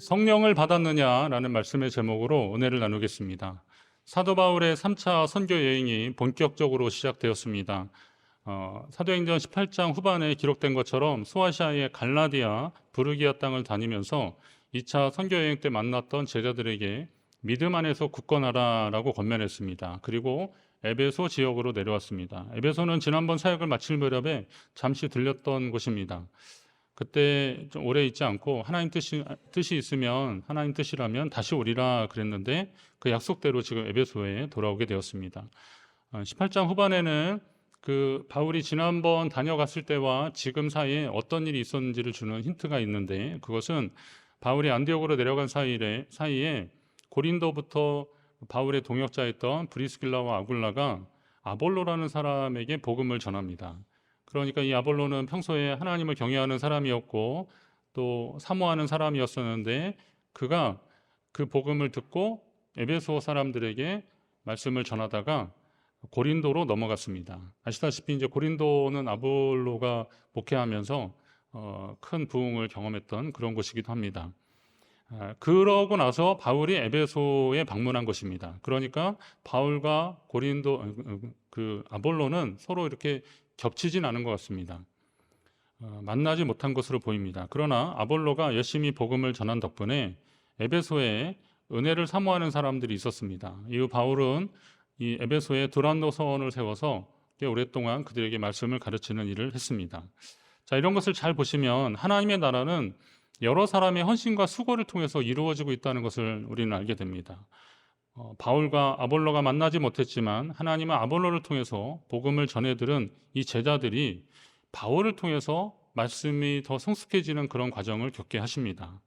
성령을 받았느냐라는 말씀의 제목으로 은혜를 나누겠습니다. 사도 바울의 3차 선교 여행이 본격적으로 시작되었습니다. 사도행전 18장 후반에 기록된 것처럼 소아시아의 갈라디아, 부르기아 땅을 다니면서 2차 선교 여행 때 만났던 제자들에게 믿음 안에서 굳건하라라고 권면했습니다. 그리고 에베소 지역으로 내려왔습니다. 에베소는 지난번 사역을 마칠 무렵에 잠시 들렸던 곳입니다. 그때 좀 오래 있지 않고 하나님 뜻이 있으면 하나님 뜻이라면 다시 오리라 그랬는데 그 약속대로 지금 에베소에 돌아오게 되었습니다. 18장 후반에는 그 바울이 지난번 다녀갔을 때와 지금 사이에 어떤 일이 있었는지를 주는 힌트가 있는데, 그것은 바울이 안디옥으로 내려간 사이에 고린도부터 바울의 동역자였던 브리스길라와 아굴라가 아볼로라는 사람에게 복음을 전합니다. 그러니까 이 아볼로는 평소에 하나님을 경외하는 사람이었고 또 사모하는 사람이었었는데, 그가 그 복음을 듣고 에베소 사람들에게 말씀을 전하다가 고린도로 넘어갔습니다. 아시다시피 이제 고린도는 아볼로가 목회하면서 큰 부흥을 경험했던 그런 곳이기도 합니다. 그러고 나서 바울이 에베소에 방문한 것입니다. 그러니까 바울과 고린도 그 아볼로는 서로 이렇게 겹치진 않은 것 같습니다. 만나지 못한 것으로 보입니다. 그러나 아볼로가 열심히 복음을 전한 덕분에 에베소에 은혜를 사모하는 사람들이 있었습니다. 이후 바울은 이 에베소에 두란노 서원을 세워서 꽤 오랫동안 그들에게 말씀을 가르치는 일을 했습니다. 자, 이런 것을 잘 보시면 하나님의 나라는 여러 사람의 헌신과 수고를 통해서 이루어지고 있다는 것을 우리는 알게 됩니다. 바울과 아볼로가 만나지 못했지만 하나님은 아볼로를 통해서 복음을 전해들은 이 제자들이 바울을 통해서 말씀이 더 성숙해지는 그런 과정을 겪게 하십니다.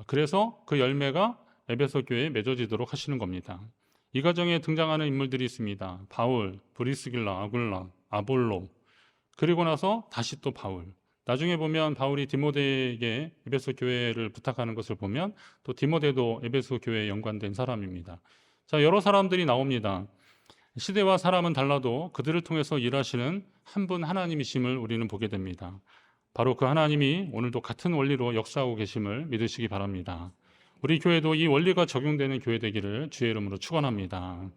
그래서 그 열매가 에베소 교회에 맺어지도록 하시는 겁니다. 이 과정에 등장하는 인물들이 있습니다. 바울, 브리스길라, 아굴라, 아볼로, 그리고 나서 다시 또 바울. 나중에 보면 바울이 디모데에게 에베소 교회를 부탁하는 것을 보면 또 디모데도 에베소 교회에 연관된 사람입니다. 자, 여러 사람들이 나옵니다. 시대와 사람은 달라도 그들을 통해서 일하시는 한 분 하나님이심을 우리는 보게 됩니다. 바로 그 하나님이 오늘도 같은 원리로 역사하고 계심을 믿으시기 바랍니다. 우리 교회도 이 원리가 적용되는 교회 되기를 주의 이름으로 축원합니다.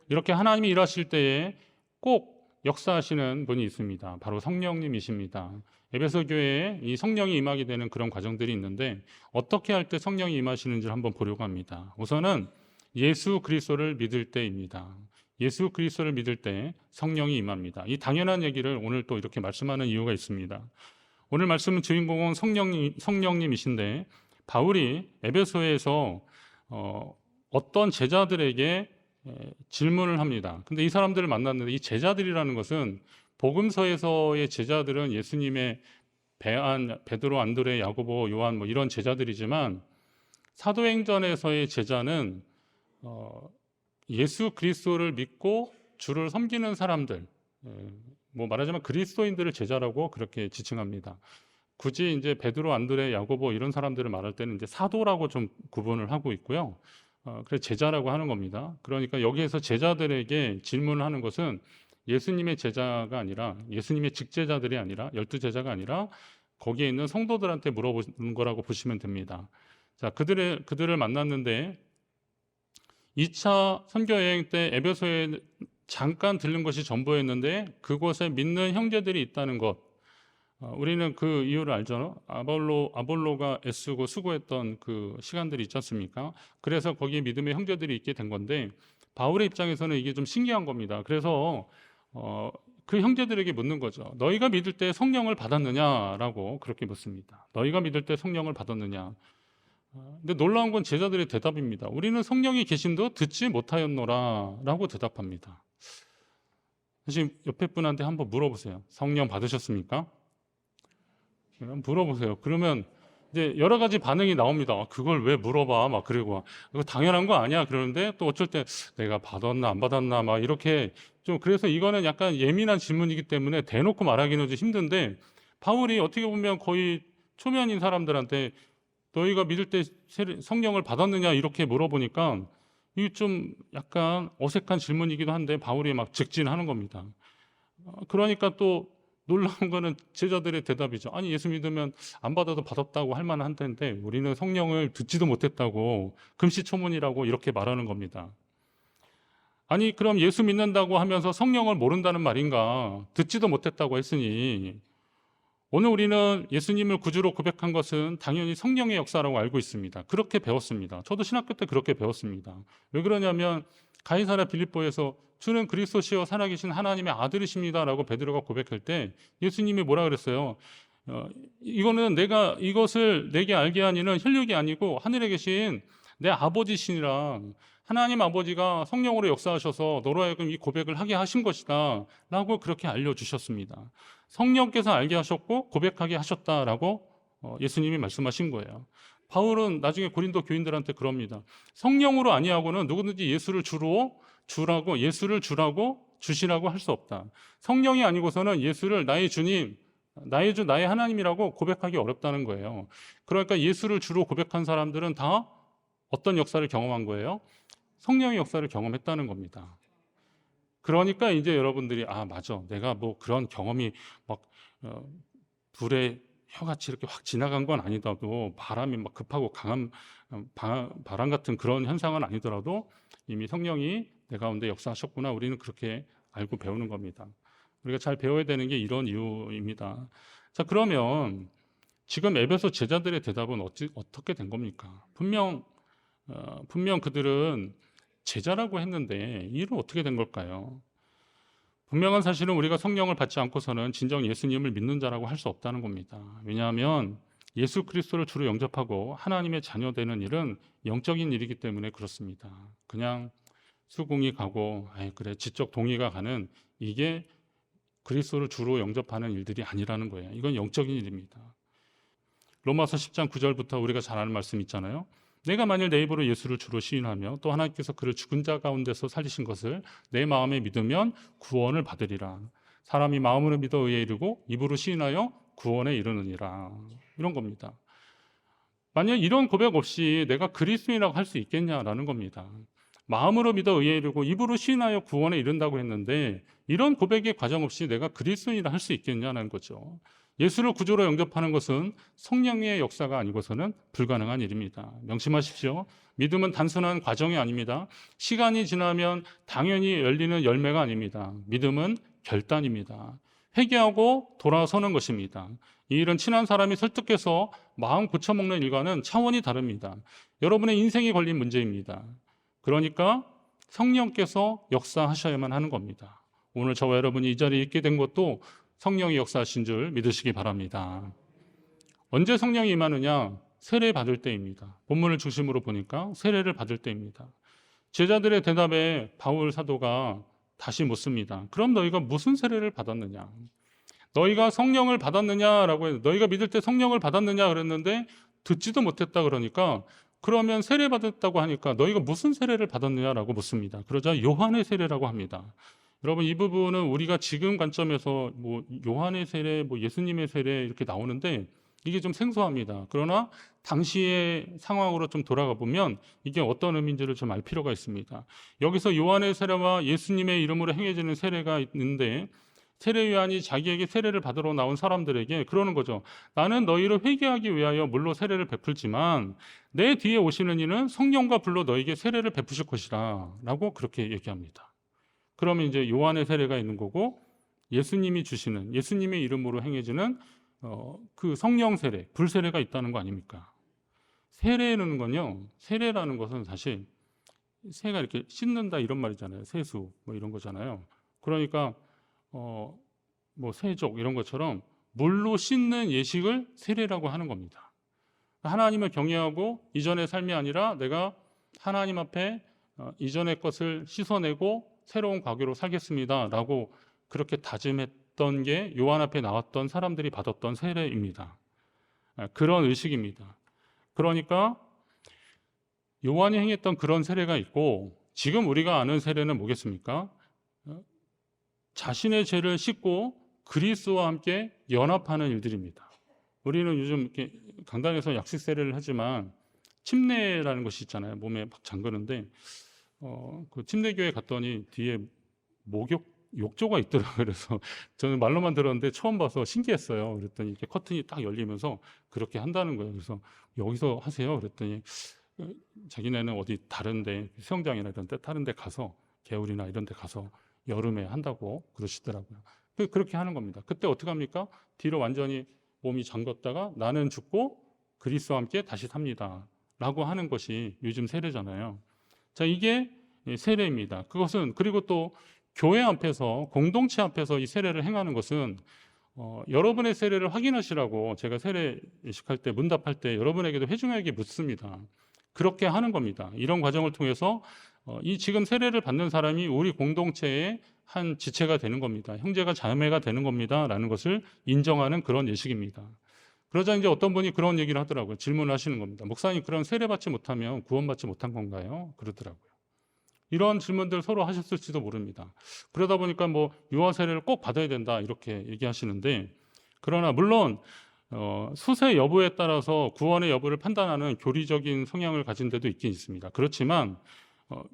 이렇게 하나님이 일하실 때에 꼭 역사하시는 분이 있습니다. 바로 성령님이십니다. 에베소 교회에 이 성령이 임하게 되는 그런 과정들이 있는데, 어떻게 할 때 성령이 임하시는지를 한번 보려고 합니다. 우선은 예수 그리스도를 믿을 때입니다. 예수 그리스도를 믿을 때 성령이 임합니다. 이 당연한 얘기를 오늘 또 이렇게 말씀하는 이유가 있습니다. 오늘 말씀은 주인공은 성령님이신데, 바울이 에베소에서 어떤 제자들에게 질문을 합니다. 근데 이 사람들을 만났는데, 이 제자들이라는 것은 복음서에서의 제자들은 예수님의 베드로, 안드레, 야고보, 요한 뭐 이런 제자들이지만, 사도행전에서의 제자는 예수 그리스도를 믿고 주를 섬기는 사람들, 뭐 말하자면 그리스도인들을 제자라고 그렇게 지칭합니다. 굳이 이제 베드로, 안드레, 야고보 이런 사람들을 말할 때는 이제 사도라고 좀 구분을 하고 있고요. 그래서 제자라고 하는 겁니다. 그러니까 여기에서 제자들에게 질문을 하는 것은 예수님의 제자가 아니라, 예수님의 직제자들이 아니라, 12제자가 아니라 거기에 있는 성도들한테 물어보는 거라고 보시면 됩니다. 자, 그들을 만났는데 2차 선교 여행 때 에베소에 잠깐 들른 것이 전부였는데, 그곳에 믿는 형제들이 있다는 것, 우리는 그 이유를 알죠. 아볼로가 애쓰고 수고했던 그 시간들이 있지 않습니까? 그래서 거기에 믿음의 형제들이 있게 된 건데, 바울의 입장에서는 이게 좀 신기한 겁니다. 그래서 그 형제들에게 묻는 거죠. 너희가 믿을 때 성령을 받았느냐라고 그렇게 묻습니다. 너희가 믿을 때 성령을 받았느냐. 근데 놀라운 건 제자들의 대답입니다. 우리는 성령이 계심도 듣지 못하였노라 라고 대답합니다. 사실 옆에 분한테 한번 물어보세요. 성령 받으셨습니까? 물어보세요. 그러면 이제 여러 가지 반응이 나옵니다. 그걸 왜 물어봐? 막 그러고, 이거 당연한 거 아니야? 그러는데 또 어쩔 때 내가 받았나 안 받았나 막 이렇게 좀, 그래서 이거는 약간 예민한 질문이기 때문에 대놓고 말하기는 좀 힘든데, 바울이 어떻게 보면 거의 초면인 사람들한테 너희가 믿을 때 성령을 받았느냐 이렇게 물어보니까 이게 좀 약간 어색한 질문이기도 한데 바울이 막 직진하는 겁니다. 그러니까 또 놀라운 거는 제자들의 대답이죠. 아니, 예수 믿으면 안 받아도 받았다고 할 만한 텐데 우리는 성령을 듣지도 못했다고, 금시초문이라고 이렇게 말하는 겁니다. 아니, 그럼 예수 믿는다고 하면서 성령을 모른다는 말인가? 듣지도 못했다고 했으니, 오늘 우리는 예수님을 구주로 고백한 것은 당연히 성령의 역사라고 알고 있습니다. 그렇게 배웠습니다. 저도 신학교 때 그렇게 배웠습니다. 왜 그러냐면 가이사랴 빌립보에서 주는 그리스도시요 살아계신 하나님의 아들이십니다라고 베드로가 고백할 때 예수님이 뭐라 그랬어요? 이거는 내가 이것을 내게 알게 하니는 혈육이 아니고 하늘에 계신 내 아버지시니라. 하나님 아버지가 성령으로 역사하셔서 너로 하여금 이 고백을 하게 하신 것이다 라고 그렇게 알려주셨습니다. 성령께서 알게 하셨고 고백하게 하셨다라고 예수님이 말씀하신 거예요. 바울은 나중에 고린도 교인들한테 그럽니다. 성령으로 아니하고는 누구든지 예수를 주라고, 예수를 주라고 주시라고 할 수 없다. 성령이 아니고서는 예수를 나의 주님, 나의 주, 나의 하나님이라고 고백하기 어렵다는 거예요. 그러니까 예수를 주로 고백한 사람들은 다 어떤 역사를 경험한 거예요? 성령의 역사를 경험했다는 겁니다. 그러니까 이제 여러분들이 맞아, 내가 뭐 그런 경험이 막 불에 혀같이 이렇게 확 지나간 건 아니더라도, 바람이 막 급하고 강한 바람 같은 그런 현상은 아니더라도 이미 성령이 내 가운데 역사하셨구나, 우리는 그렇게 알고 배우는 겁니다. 우리가 잘 배워야 되는 게 이런 이유입니다. 자, 그러면 지금 에베소 제자들의 대답은 어떻게 된 겁니까? 분명 그들은 제자라고 했는데 이 일은 어떻게 된 걸까요? 분명한 사실은 우리가 성령을 받지 않고서는 진정 예수님을 믿는 자라고 할 수 없다는 겁니다. 왜냐하면 예수 그리스도를 주로 영접하고 하나님의 자녀 되는 일은 영적인 일이기 때문에 그렇습니다. 그냥 수긍이 가고 그래 지적 동의가 가는, 이게 그리스도를 주로 영접하는 일들이 아니라는 거예요. 이건 영적인 일입니다. 로마서 10장 9절부터 우리가 잘 아는 말씀 있잖아요. 내가 만일 내 입으로 예수를 주로 시인하며 또 하나님께서 그를 죽은 자 가운데서 살리신 것을 내 마음에 믿으면 구원을 받으리라. 사람이 마음으로 믿어 의에 이르고 입으로 시인하여 구원에 이르느니라. 이런 겁니다. 만약 이런 고백 없이 내가 그리스도인이라고 할 수 있겠냐라는 겁니다. 마음으로 믿어 의에 이르고 입으로 시인하여 구원에 이른다고 했는데 이런 고백의 과정 없이 내가 그리스도인이라 할 수 있겠냐는 거죠. 예수를 구주로 영접하는 것은 성령의 역사가 아니고서는 불가능한 일입니다. 명심하십시오. 믿음은 단순한 과정이 아닙니다. 시간이 지나면 당연히 열리는 열매가 아닙니다. 믿음은 결단입니다. 회개하고 돌아서는 것입니다. 이 일은 친한 사람이 설득해서 마음 고쳐먹는 일과는 차원이 다릅니다. 여러분의 인생이 걸린 문제입니다. 그러니까 성령께서 역사하셔야만 하는 겁니다. 오늘 저와 여러분이 이 자리에 있게 된 것도 성령이 역사하신 줄 믿으시기 바랍니다. 언제 성령이 임하느냐? 세례 받을 때입니다. 본문을 중심으로 보니까 세례를 받을 때입니다. 제자들의 대답에 바울 사도가 다시 묻습니다. 그럼 너희가 무슨 세례를 받았느냐? 너희가 성령을 받았느냐라고 해서 너희가 믿을 때 성령을 받았느냐 그랬는데 듣지도 못했다 그러니까, 그러면 세례 받았다고 하니까 너희가 무슨 세례를 받았느냐라고 묻습니다. 그러자 요한의 세례라고 합니다. 여러분, 이 부분은 우리가 지금 관점에서 뭐 요한의 세례, 뭐 예수님의 세례 이렇게 나오는데 이게 좀 생소합니다. 그러나 당시의 상황으로 좀 돌아가 보면 이게 어떤 의미인지를 좀 알 필요가 있습니다. 여기서 요한의 세례와 예수님의 이름으로 행해지는 세례가 있는데, 세례 요한이 자기에게 세례를 받으러 나온 사람들에게 그러는 거죠. 나는 너희를 회개하기 위하여 물로 세례를 베풀지만 내 뒤에 오시는 이는 성령과 불로 너희에게 세례를 베푸실 것이라 라고 그렇게 얘기합니다. 그러면 이제 요한의 세례가 있는 거고, 예수님이 주시는, 예수님의 이름으로 행해지는 그 성령 세례, 불 세례가 있다는 거 아닙니까? 세례라는 건요, 세례라는 것은 사실 새가 이렇게 씻는다 이런 말이잖아요. 세수 뭐 이런 거잖아요. 그러니까 뭐 세족 이런 것처럼 물로 씻는 예식을 세례라고 하는 겁니다. 하나님을 경외하고 이전의 삶이 아니라 내가 하나님 앞에 이전의 것을 씻어내고 새로운 과거로 살겠습니다 라고 그렇게 다짐했던 게 요한 앞에 나왔던 사람들이 받았던 세례입니다. 그런 의식입니다. 그러니까 요한이 행했던 그런 세례가 있고, 지금 우리가 아는 세례는 뭐겠습니까? 자신의 죄를 씻고 그리스도와 함께 연합하는 일들입니다. 우리는 요즘 이렇게 강단에서 약식 세례를 하지만 침례라는 것이 있잖아요. 몸에 막 잠그는데 그 침례교회 갔더니 뒤에 목욕 욕조가 있더라고요. 그래서 저는 말로만 들었는데 처음 봐서 신기했어요. 그랬더니 이렇게 커튼이 딱 열리면서 그렇게 한다는 거예요. 그래서 여기서 하세요. 그랬더니 자기네는 어디 다른데 수영장이나 이런 데 다른 데 가서 개울이나 이런 데 가서 여름에 한다고 그러시더라고요. 그렇게 하는 겁니다. 그때 어떻게 합니까? 뒤로 완전히 몸이 잠겼다가 나는 죽고 그리스도와 함께 다시 삽니다. 라고 하는 것이 요즘 세례잖아요. 자, 이게 세례입니다. 그것은 그리고 또 교회 앞에서 공동체 앞에서 이 세례를 행하는 것은 여러분의 세례를 확인하시라고 제가 세례식할 때 문답할 때 여러분에게도 회중에게 묻습니다. 그렇게 하는 겁니다. 이런 과정을 통해서 이 지금 세례를 받는 사람이 우리 공동체의 한 지체가 되는 겁니다. 형제가 자매가 되는 겁니다. 라는 것을 인정하는 그런 예식입니다. 그러자 이제 어떤 분이 그런 얘기를 하더라고요. 질문을 하시는 겁니다. 목사님, 그럼 세례받지 못하면 구원받지 못한 건가요? 그러더라고요. 이런 질문들 서로 하셨을지도 모릅니다. 그러다 보니까 뭐 유아 세례를 꼭 받아야 된다 이렇게 얘기하시는데, 그러나 물론 수세 여부에 따라서 구원의 여부를 판단하는 교리적인 성향을 가진 데도 있긴 있습니다. 그렇지만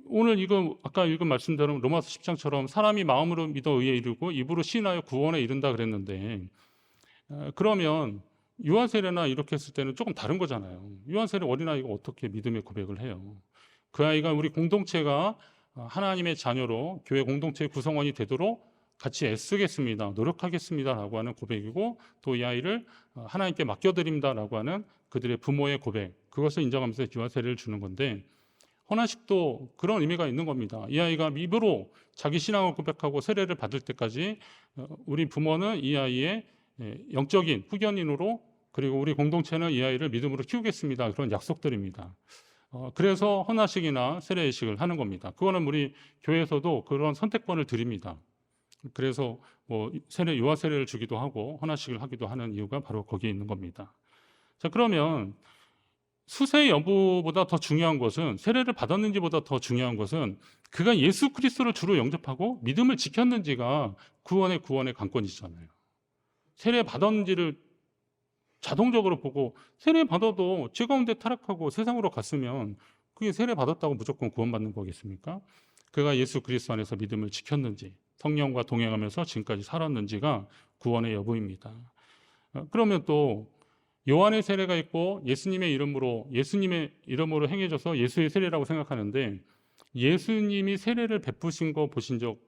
오늘 이거 아까 읽은 말씀대로 로마서 10장처럼 사람이 마음으로 믿어 의에 이르고 입으로 시인하여 구원에 이른다 그랬는데, 그러면 유아 세례나 이렇게 했을 때는 조금 다른 거잖아요. 유아 세례 어린아이가 어떻게 믿음의 고백을 해요? 그 아이가 우리 공동체가 하나님의 자녀로 교회 공동체의 구성원이 되도록 같이 애쓰겠습니다, 노력하겠습니다 라고 하는 고백이고, 또 이 아이를 하나님께 맡겨드립니다 라고 하는 그들의 부모의 고백, 그것을 인정하면서 유아 세례를 주는 건데, 헌화식도 그런 의미가 있는 겁니다. 이 아이가 입으로 자기 신앙을 고백하고 세례를 받을 때까지 우리 부모는 이 아이의 영적인 후견인으로, 그리고 우리 공동체는 이 아이를 믿음으로 키우겠습니다, 그런 약속들입니다. 그래서 헌화식이나 세례식을 하는 겁니다. 그거는 우리 교회에서도 그런 선택권을 드립니다. 그래서 뭐 유아 세례를 주기도 하고 헌화식을 하기도 하는 이유가 바로 거기에 있는 겁니다. 자, 그러면 수세 여부보다 더 중요한 것은, 세례를 받았는지보다 더 중요한 것은 그가 예수 그리스도를 주로 영접하고 믿음을 지켰는지가 구원의 관건이잖아요. 세례 받았는지를 자동적으로 보고 세례 받아도 죄 가운데 타락하고 세상으로 갔으면 그게 세례 받았다고 무조건 구원받는 거겠습니까? 그가 예수 그리스도 안에서 믿음을 지켰는지, 성령과 동행하면서 지금까지 살았는지가 구원의 여부입니다. 그러면 또 요한의 세례가 있고 예수님의 이름으로 행해져서 예수의 세례라고 생각하는데, 예수님이 세례를 베푸신 거 보신 적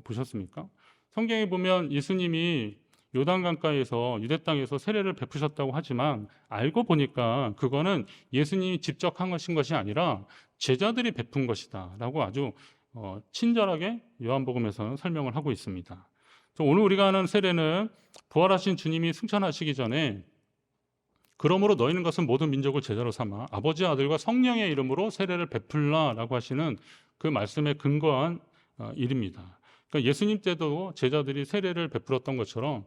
보셨습니까? 성경에 보면 예수님이 요단강가에서 유대 땅에서 세례를 베푸셨다고 하지만 알고 보니까 그거는 예수님이 직접 하신 것이 아니라 제자들이 베푼 것이다 라고 아주 친절하게 요한복음에서는 설명을 하고 있습니다. 오늘 우리가 하는 세례는 부활하신 주님이 승천하시기 전에 그러므로 너희는 것은 모든 민족을 제자로 삼아 아버지 아들과 성령의 이름으로 세례를 베풀라라고 하시는 그 말씀에 근거한 일입니다. 그러니까 예수님 때도 제자들이 세례를 베풀었던 것처럼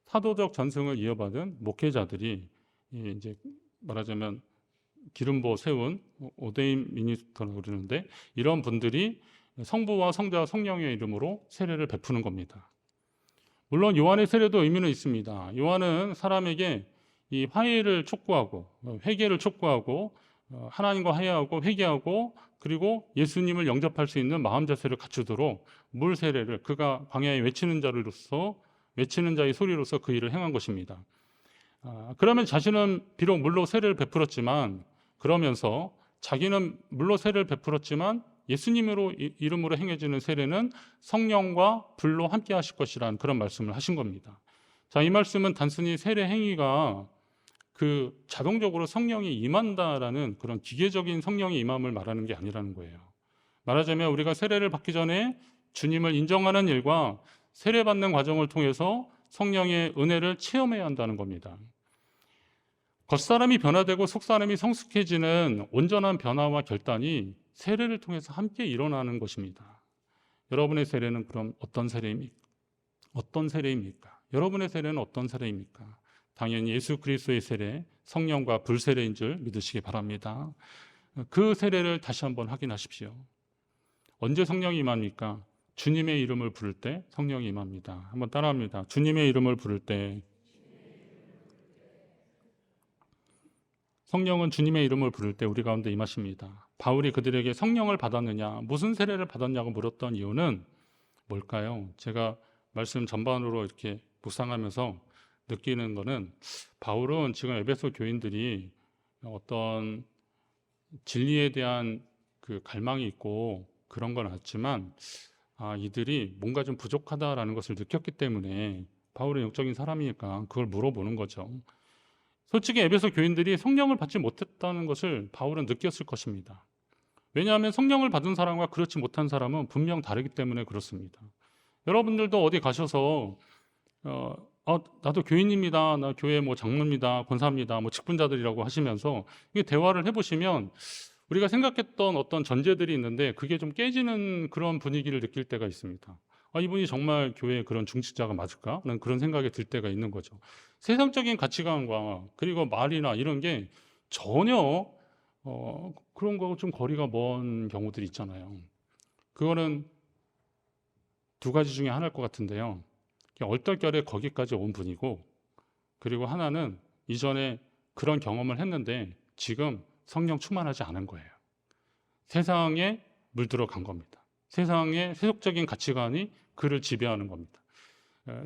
사도적 전승을 이어받은 목회자들이 이제 말하자면 기름부어 세운 오데인 미니스터라고 그러는데, 이런 분들이 성부와 성자와 성령의 이름으로 세례를 베푸는 겁니다. 물론 요한의 세례도 의미는 있습니다. 요한은 사람에게 이 화해를 촉구하고 회개를 촉구하고 하나님과 화해하고 회개하고 그리고 예수님을 영접할 수 있는 마음 자세를 갖추도록 물 세례를, 그가 광야에 외치는 자의 소리로서 그 일을 행한 것입니다. 그러면 자신은 비록 물로 세례를 베풀었지만, 그러면서 자기는 물로 세례를 베풀었지만 예수님으로 이름으로 행해지는 세례는 성령과 불로 함께 하실 것이라는 그런 말씀을 하신 겁니다. 자, 이 말씀은 단순히 세례 행위가 자동적으로 성령이 임한다라는 그런 기계적인 성령의 임함을 말하는 게 아니라는 거예요. 말하자면 우리가 세례를 받기 전에 주님을 인정하는 일과 세례받는 과정을 통해서 성령의 은혜를 체험해야 한다는 겁니다. 겉사람이 변화되고 속사람이 성숙해지는 온전한 변화와 결단이 세례를 통해서 함께 일어나는 것입니다. 여러분의 세례는 그럼 어떤 세례입니까? 여러분의 세례는 어떤 세례입니까? 당연히 예수 그리스도의 세례, 성령과 불세례인 줄 믿으시기 바랍니다. 그 세례를 다시 한번 확인하십시오. 언제 성령이 임합니까? 주님의 이름을 부를 때 성령이 임합니다. 한번 따라합니다. 주님의 이름을 부를 때, 성령은 주님의 이름을 부를 때 우리 가운데 임하십니다. 바울이 그들에게 성령을 받았느냐, 무슨 세례를 받았냐고 물었던 이유는 뭘까요? 제가 말씀 전반으로 이렇게 묵상하면서 느끼는 거는 바울은 지금 에베소 교인들이 어떤 진리에 대한 그 갈망이 있고 그런 건 맞지만 이들이 뭔가 좀 부족하다라는 것을 느꼈기 때문에 바울은 영적인 사람이니까 그걸 물어보는 거죠. 솔직히 에베소 교인들이 성령을 받지 못했다는 것을 바울은 느꼈을 것입니다. 왜냐하면 성령을 받은 사람과 그렇지 못한 사람은 분명 다르기 때문에 그렇습니다. 여러분들도 어디 가셔서 나도 교인입니다. 나 교회 뭐 장로입니다. 권사입니다. 뭐 직분자들이라고 하시면서 이게 대화를 해보시면 우리가 생각했던 어떤 전제들이 있는데 그게 좀 깨지는 그런 분위기를 느낄 때가 있습니다. 이분이 정말 교회의 그런 중직자가 맞을까? 라는 그런 생각이 들 때가 있는 거죠. 세상적인 가치관과 그리고 말이나 이런 게 전혀 그런 거 좀 거리가 먼 경우들이 있잖아요. 그거는 두 가지 중에 하나일 것 같은데요. 얼떨결에 거기까지 온 분이고, 그리고 하나는 이전에 그런 경험을 했는데 지금 성령 충만하지 않은 거예요. 세상에 물들어 간 겁니다. 세상의 세속적인 가치관이 그를 지배하는 겁니다.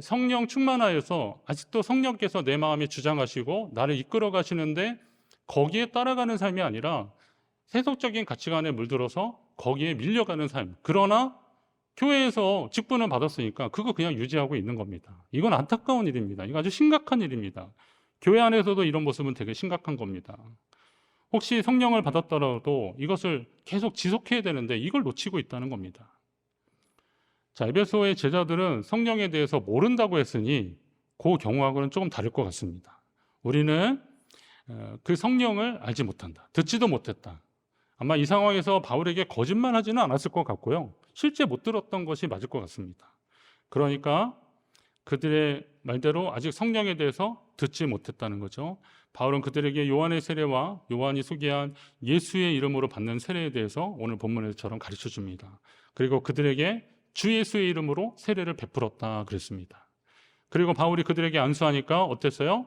성령 충만하여서 아직도 성령께서 내 마음에 주장하시고 나를 이끌어 가시는데 거기에 따라가는 삶이 아니라 세속적인 가치관에 물들어서 거기에 밀려가는 삶. 그러나 교회에서 직분을 받았으니까 그거 그냥 유지하고 있는 겁니다. 이건 안타까운 일입니다. 이거 아주 심각한 일입니다. 교회 안에서도 이런 모습은 되게 심각한 겁니다. 혹시 성령을 받았더라도 이것을 계속 지속해야 되는데 이걸 놓치고 있다는 겁니다. 자, 에베소의 제자들은 성령에 대해서 모른다고 했으니 그 경우하고는 조금 다를 것 같습니다. 우리는 그 성령을 알지 못한다. 듣지도 못했다. 아마 이 상황에서 바울에게 거짓말하지는 않았을 것 같고요. 실제 못 들었던 것이 맞을 것 같습니다. 그러니까 그들의 말대로 아직 성령에 대해서 듣지 못했다는 거죠. 바울은 그들에게 요한의 세례와 요한이 소개한 예수의 이름으로 받는 세례에 대해서 오늘 본문에서처럼 가르쳐 줍니다. 그리고 그들에게 주 예수의 이름으로 세례를 베풀었다 그랬습니다. 그리고 바울이 그들에게 안수하니까 어땠어요?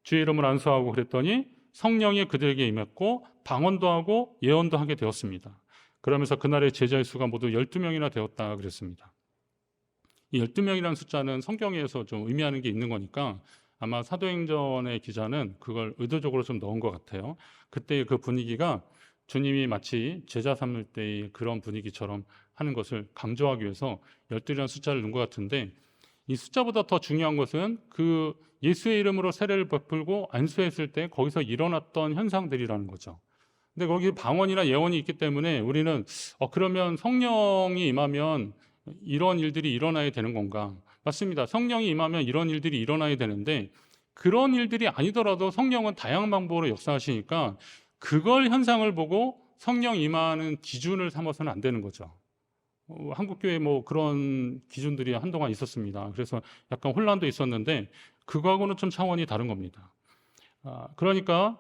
주의 이름을 안수하고 그랬더니 성령이 그들에게 임했고 방언도 하고 예언도 하게 되었습니다. 그러면서 그날의 제자의 수가 모두 12명이나 되었다 그랬습니다. 이 12명이라는 숫자는 성경에서 좀 의미하는 게 있는 거니까 아마 사도행전의 기자는 그걸 의도적으로 좀 넣은 것 같아요. 그때 그 분위기가 주님이 마치 제자 삼을 때의 그런 분위기처럼 하는 것을 강조하기 위해서 12이라는 숫자를 넣은 것 같은데, 이 숫자보다 더 중요한 것은 그 예수의 이름으로 세례를 베풀고 안수했을 때 거기서 일어났던 현상들이라는 거죠. 근데 거기 방언이나 예언이 있기 때문에 우리는 그러면 성령이 임하면 이런 일들이 일어나야 되는 건가? 맞습니다. 성령이 임하면 이런 일들이 일어나야 되는데 그런 일들이 아니더라도 성령은 다양한 방법으로 역사하시니까 그걸 현상을 보고 성령 임하는 기준을 삼아서는 안 되는 거죠. 한국교회 뭐 그런 기준들이 한동안 있었습니다. 그래서 약간 혼란도 있었는데 그거하고는 좀 차원이 다른 겁니다. 그러니까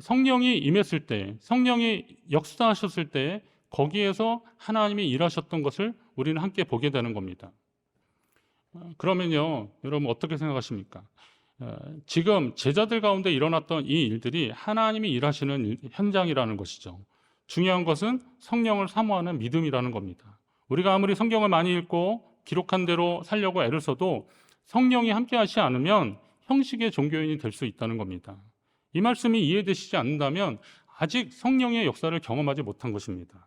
성령이 임했을 때, 성령이 역사하셨을 때 거기에서 하나님이 일하셨던 것을 우리는 함께 보게 되는 겁니다. 그러면요, 여러분 어떻게 생각하십니까? 지금 제자들 가운데 일어났던 이 일들이 하나님이 일하시는 현장이라는 것이죠. 중요한 것은 성령을 사모하는 믿음이라는 겁니다. 우리가 아무리 성경을 많이 읽고 기록한 대로 살려고 애를 써도 성령이 함께 하시지 않으면 형식의 종교인이 될 수 있다는 겁니다. 이 말씀이 이해되시지 않는다면 아직 성령의 역사를 경험하지 못한 것입니다.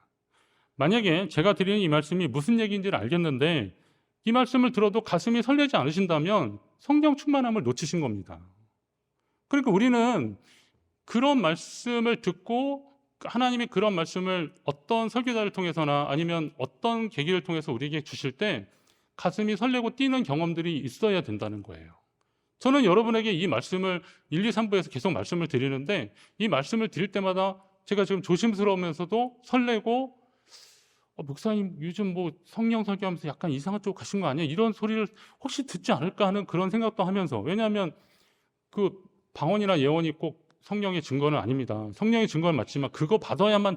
만약에 제가 드리는 이 말씀이 무슨 얘기인지를 알겠는데 이 말씀을 들어도 가슴이 설레지 않으신다면 성령 충만함을 놓치신 겁니다. 그러니까 우리는 그런 말씀을 듣고 하나님이 그런 말씀을 어떤 설교자를 통해서나 아니면 어떤 계기를 통해서 우리에게 주실 때 가슴이 설레고 뛰는 경험들이 있어야 된다는 거예요. 저는 여러분에게 이 말씀을 1, 2, 3부에서 계속 말씀을 드리는데 이 말씀을 드릴 때마다 제가 지금 조심스러우면서도 설레고 목사님 요즘 뭐 성령 설교하면서 약간 이상한 쪽 가신 거 아니야? 이런 소리를 혹시 듣지 않을까 하는 그런 생각도 하면서, 왜냐하면 그 방언이나 예언이 꼭 성령의 증거는 아닙니다. 성령의 증거는 맞지만 그거 받아야만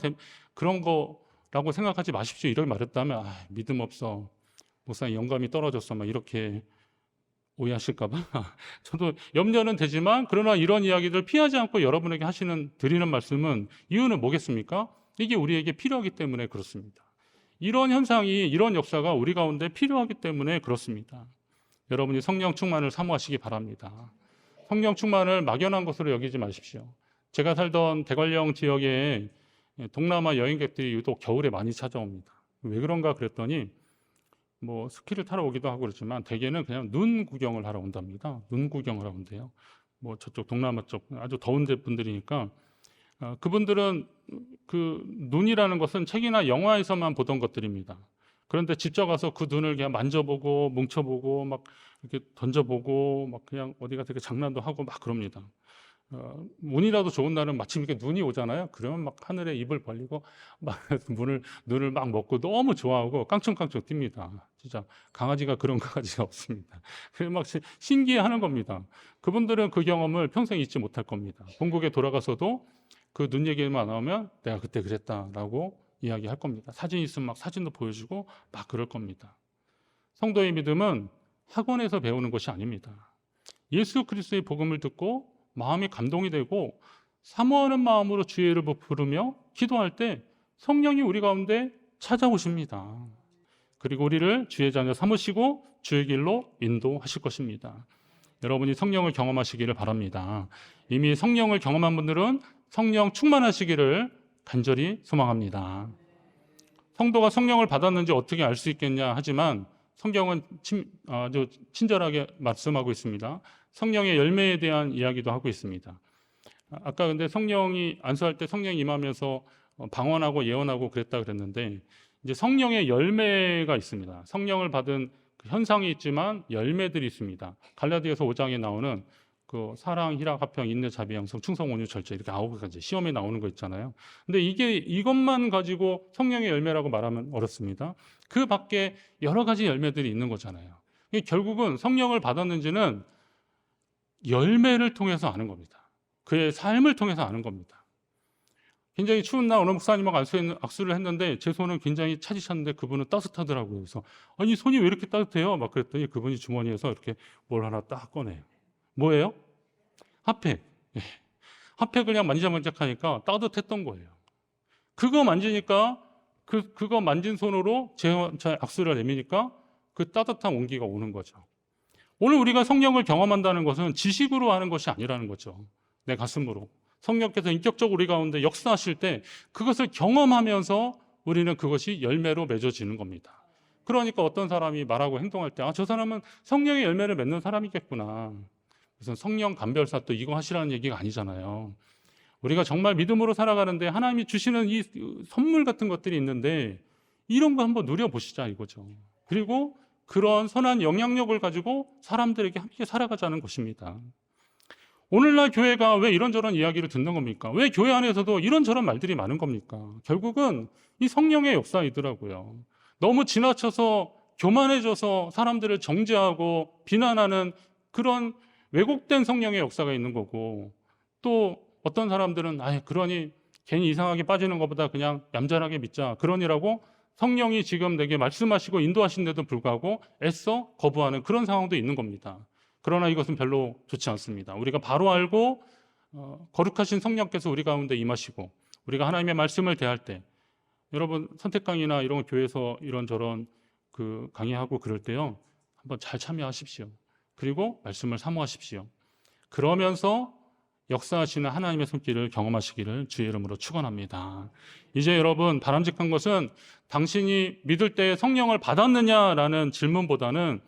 그런 거라고 생각하지 마십시오. 이렇게 말했다면 믿음 없어, 목사님 영감이 떨어졌어 막 이렇게 오해하실까 봐 저도 염려는 되지만, 그러나 이런 이야기들 피하지 않고 여러분에게 드리는 말씀은 이유는 뭐겠습니까? 이게 우리에게 필요하기 때문에 그렇습니다. 이런 현상이, 이런 역사가 우리 가운데 필요하기 때문에 그렇습니다. 여러분이 성령 충만을 사모하시기 바랍니다. 성령 충만을 막연한 것으로 여기지 마십시오. 제가 살던 대관령 지역에 동남아 여행객들이 유독 겨울에 많이 찾아옵니다. 왜 그런가 그랬더니 뭐 스키를 타러 오기도 하고 그렇지만 대개는 그냥 눈 구경을 하러 온답니다. 눈 구경을 하러 온대요. 뭐 저쪽 동남아 쪽 아주 더운 데 분들이니까 그분들은 그 눈이라는 것은 책이나 영화에서만 보던 것들입니다. 그런데 직접 가서 그 눈을 그냥 만져보고 뭉쳐보고 막 이렇게 던져보고 막 그냥 어디 가서 장난도 하고 막 그럽니다. 운이라도 좋은 날은 마침 이렇게 눈이 오잖아요. 그러면 막 하늘에 입을 벌리고 막 눈을 막 먹고 너무 좋아하고 깡충깡충 뜁니다. 진짜 강아지가 그런 강아지가 없습니다. 그래서 막 신기해하는 겁니다. 그분들은 그 경험을 평생 잊지 못할 겁니다. 본국에 돌아가서도 그 눈 얘기만 나오면 내가 그때 그랬다라고 이야기할 겁니다. 사진 있으면 막 사진도 보여주고 막 그럴 겁니다. 성도의 믿음은 학원에서 배우는 것이 아닙니다. 예수 그리스도의 복음을 듣고 마음이 감동이 되고 사모하는 마음으로 주의 이름을 부르며 기도할 때 성령이 우리 가운데 찾아오십니다. 그리고 우리를 주의 자녀 삼으시고 주의 길로 인도하실 것입니다. 여러분이 성령을 경험하시기를 바랍니다. 이미 성령을 경험한 분들은 성령 충만하시기를 간절히 소망합니다. 성도가 성령을 받았는지 어떻게 알 수 있겠냐 하지만 성경은 아주 친절하게 말씀하고 있습니다. 성령의 열매에 대한 이야기도 하고 있습니다. 아까 근데 성령이 안수할 때 성령이 임하면서 방언하고 예언하고 그랬다 그랬는데 이제 성령의 열매가 있습니다. 성령을 받은 그 현상이 있지만 열매들이 있습니다. 갈라디아서 5장에 나오는 그 사랑, 희락, 화평, 인내, 자비, 양성, 충성, 온유, 절제 이렇게 9가지 시험에 나오는 거 있잖아요. 근데 이것만 가지고 성령의 열매라고 말하면 어렵습니다. 그 밖에 여러 가지 열매들이 있는 거잖아요. 결국은 성령을 받았는지는 열매를 통해서 아는 겁니다. 그의 삶을 통해서 아는 겁니다. 굉장히 추운 날 어느 목사님하고 악수를 했는데 제 손은 굉장히 차지셨는데 그분은 따뜻하더라고요. 그래서 아니 손이 왜 이렇게 따뜻해요? 막 그랬더니 그분이 주머니에서 이렇게 뭘 하나 딱 꺼내요. 뭐예요? 핫팩. 핫팩을 그냥 만지작만지작하니까 따뜻했던 거예요. 그거 만지니까 그거 만진 손으로 제 악수를 내미니까 그 따뜻한 온기가 오는 거죠. 오늘 우리가 성령을 경험한다는 것은 지식으로 하는 것이 아니라는 거죠. 내 가슴으로. 성령께서 인격적으로 우리 가운데 역사하실 때 그것을 경험하면서 우리는 그것이 열매로 맺어지는 겁니다. 그러니까 어떤 사람이 말하고 행동할 때 저 사람은 성령의 열매를 맺는 사람이겠구나. 무슨 성령 감별사 또 이거 하시라는 얘기가 아니잖아요. 우리가 정말 믿음으로 살아가는데 하나님이 주시는 이 선물 같은 것들이 있는데 이런 거 한번 누려보시자 이거죠. 그리고 그런 선한 영향력을 가지고 사람들에게 함께 살아가자는 것입니다. 오늘날 교회가 왜 이런저런 이야기를 듣는 겁니까? 왜 교회 안에서도 이런저런 말들이 많은 겁니까? 결국은 이 성령의 역사이더라고요. 너무 지나쳐서 교만해져서 사람들을 정죄하고 비난하는 그런 왜곡된 성령의 역사가 있는 거고, 또 어떤 사람들은 그러니 괜히 이상하게 빠지는 것보다 그냥 얌전하게 믿자 그러니라고 성령이 지금 내게 말씀하시고 인도하신데도 불구하고 애써 거부하는 그런 상황도 있는 겁니다. 그러나 이것은 별로 좋지 않습니다. 우리가 바로 알고 거룩하신 성령께서 우리 가운데 임하시고 우리가 하나님의 말씀을 대할 때, 여러분 선택 강의나 이런 교회에서 이런저런 그 강의하고 그럴 때요, 한번 잘 참여하십시오. 그리고 말씀을 사모하십시오. 그러면서 역사하시는 하나님의 손길을 경험하시기를 주의 이름으로 축원합니다. 이제 여러분 바람직한 것은 당신이 믿을 때 성령을 받았느냐라는 질문보다는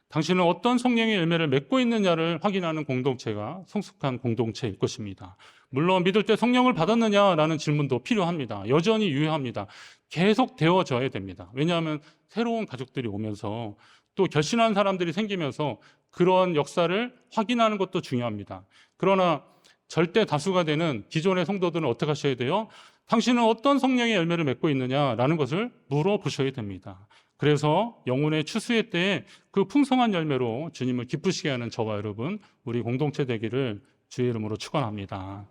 당신은 어떤 성령의 열매를 맺고 있느냐를 확인하는 공동체가 성숙한 공동체일 것입니다. 물론 믿을 때 성령을 받았느냐라는 질문도 필요합니다. 여전히 유효합니다. 계속 되어져야 됩니다. 왜냐하면 새로운 가족들이 오면서 또 결신한 사람들이 생기면서 그런 역사를 확인하는 것도 중요합니다. 그러나 절대 다수가 되는 기존의 성도들은 어떻게 하셔야 돼요? 당신은 어떤 성령의 열매를 맺고 있느냐라는 것을 물어보셔야 됩니다. 그래서 영혼의 추수의 때에 그 풍성한 열매로 주님을 기쁘시게 하는 저와 여러분, 우리 공동체 되기를 주의 이름으로 축원합니다.